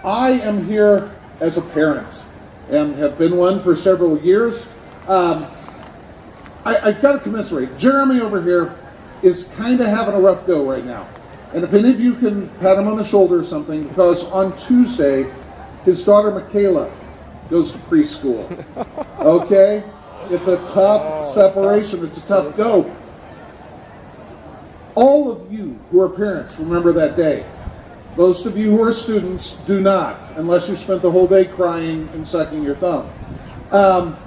I am here as a parent and have been one for several years. I've got to commiserate. Jeremy over here is kind of having a rough go right now. And if any of you can pat him on the shoulder or something, because on Tuesday, his daughter Michaela goes to preschool. Okay? It's a tough separation. It's a tough go. All of you who are parents remember that day. Most of you who are students do not, unless you spent the whole day crying and sucking your thumb.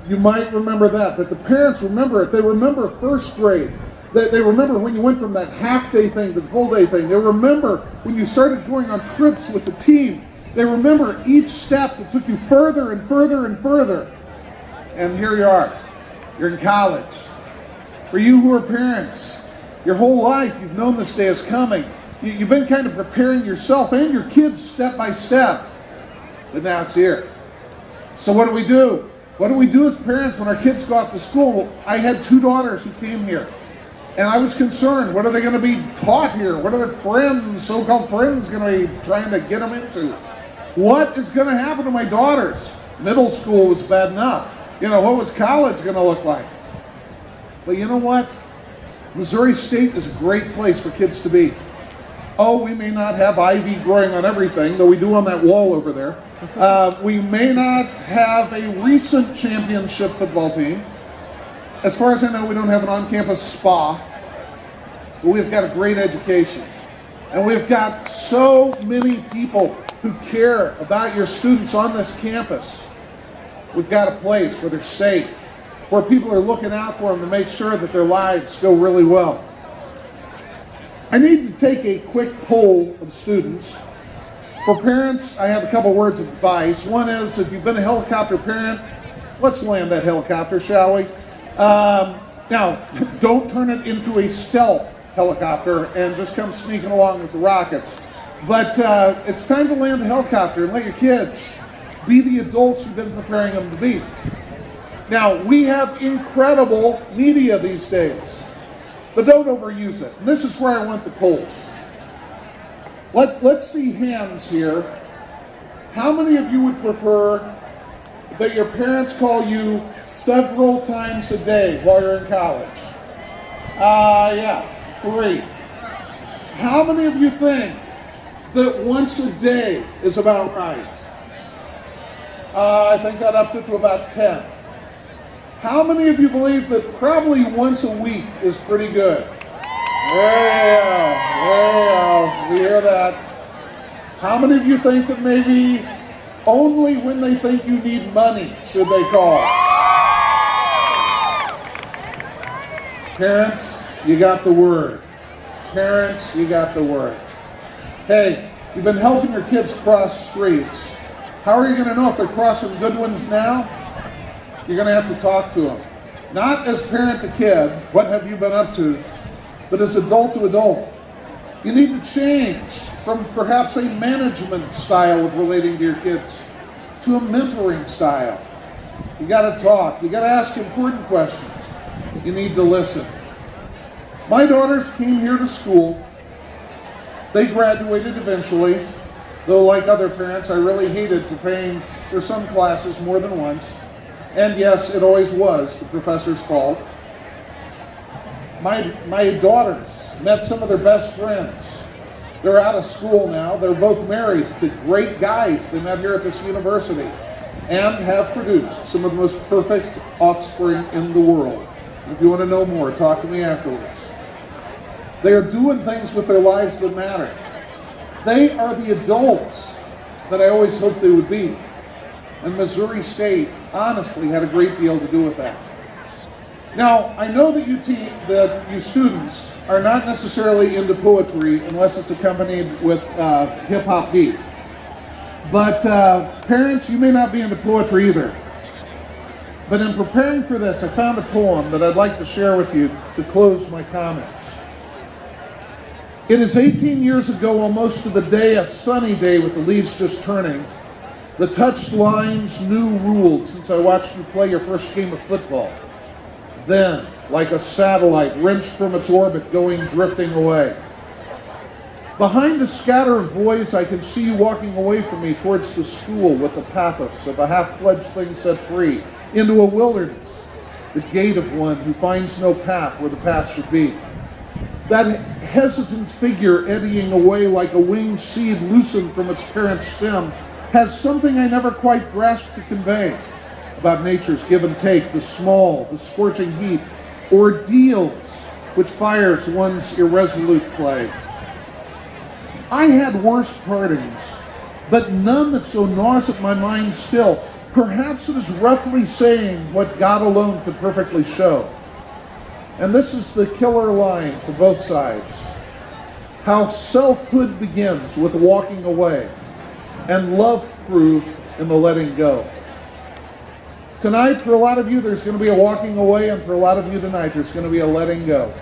You might remember that, but the parents remember it. They remember first grade. They remember when you went from that half-day thing to the full-day thing. They remember when you started going on trips with the team. They remember each step that took you further and further and further. And here you are. You're in college. For you who are parents, your whole life you've known this day is coming. You've been kind of preparing yourself and your kids step by step. But now it's here. So what do we do? What do we do as parents when our kids go off to school? I had 2 daughters who came here. And I was concerned, what are they going to be taught here? What are their friends, so-called friends, going to be trying to get them into? What is going to happen to my daughters? Middle school was bad enough. What was college going to look like? But you know what? Missouri State is a great place for kids to be. Oh, we may not have ivy growing on everything, though we do on that wall over there. We may not have a recent championship football team. As far as I know, we don't have an on-campus spa. But we've got a great education. And we've got so many people who care about your students on this campus. We've got a place where they're safe, where people are looking out for them to make sure that their lives go really well. I need to take a quick poll of students. For parents, I have a couple words of advice. One is, if you've been a helicopter parent, let's land that helicopter, shall we? Now, don't turn it into a stealth helicopter and just come sneaking along with the rockets. But it's time to land the helicopter and let your kids be the adults you've been preparing them to be. Now, we have incredible media these days, but don't overuse it. And this is where I want the polls. Let's see hands here. How many of you would prefer that your parents call you several times a day while you're in college? Yeah, 3. How many of you think that once a day is about right? I think that upped it to about 10. How many of you believe that probably once a week is pretty good? There you go. We hear that. How many of you think that maybe only when they think you need money should they call? Parents, you got the word. Parents, you got the word. Hey, you've been helping your kids cross streets. How are you going to know if they're crossing good ones now? You're going to have to talk to them. Not as parent to kid, what have you been up to, but as adult to adult. You need to change from perhaps a management style of relating to your kids to a mentoring style. You got to talk. You got to ask important questions. You need to listen. My daughters came here to school. They graduated eventually, though like other parents, I really hated paying for some classes more than once. And yes, it always was the professor's fault. My daughters met some of their best friends. They're out of school now. They're both married to great guys they met here at this university and have produced some of the most perfect offspring in the world. If you want to know more, talk to me afterwards. They are doing things with their lives that matter. They are the adults that I always hoped they would be. And Missouri State honestly had a great deal to do with that. Now, I know that you students are not necessarily into poetry unless it's accompanied with hip-hop beat. But parents, you may not be into poetry either. But in preparing for this, I found a poem that I'd like to share with you to close my comments. It is 18 years ago, almost to the day, a sunny day with the leaves just turning. The touched lines knew rules since I watched you play your first game of football. Then, like a satellite wrenched from its orbit, going drifting away. Behind a scatter of boys, I can see you walking away from me towards the school with the pathos of a half-fledged thing set free into a wilderness, the gait of one who finds no path where the path should be. That hesitant figure eddying away like a winged seed loosened from its parent stem has something I never quite grasped to convey about nature's give and take, the small, the scorching heat, ordeals which fires one's irresolute play. I had worse partings, but none that so gnaws at my mind still. Perhaps it is roughly saying what God alone could perfectly show. And this is the killer line for both sides. How selfhood begins with walking away, and love proved in the letting go. Tonight, for a lot of you, there's going to be a walking away, and for a lot of you tonight, there's going to be a letting go.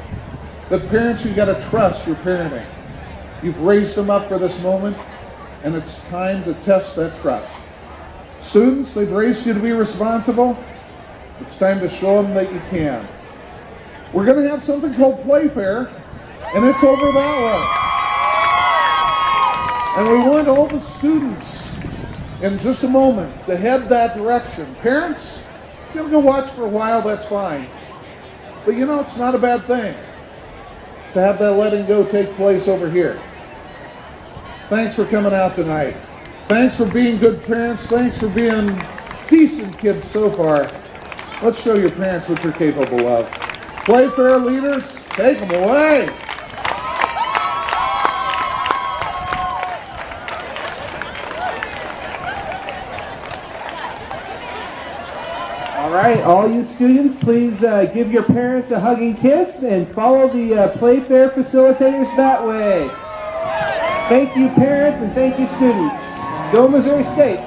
But parents, you've got to trust your parenting. You've raised them up for this moment, and it's time to test that trust. Students, they've raised you to be responsible. It's time to show them that you can. We're going to have something called Playfair, and it's over that way. And we want all the students in just a moment to head that direction. Parents, if you're going to go watch for a while, that's fine. But you know, it's not a bad thing to have that letting go take place over here. Thanks for coming out tonight. Thanks for being good parents. Thanks for being decent kids so far. Let's show your parents what you're capable of. Playfair leaders, take them away. All right, all you students, please give your parents a hugging kiss and follow the Playfair facilitators that way. Thank you, parents, and thank you, students. Go Missouri State.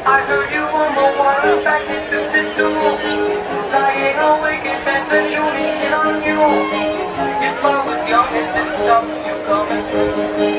I heard you on the water back in '52. Lying awake and eventually hit on you. If I was young and this stuff you coming through.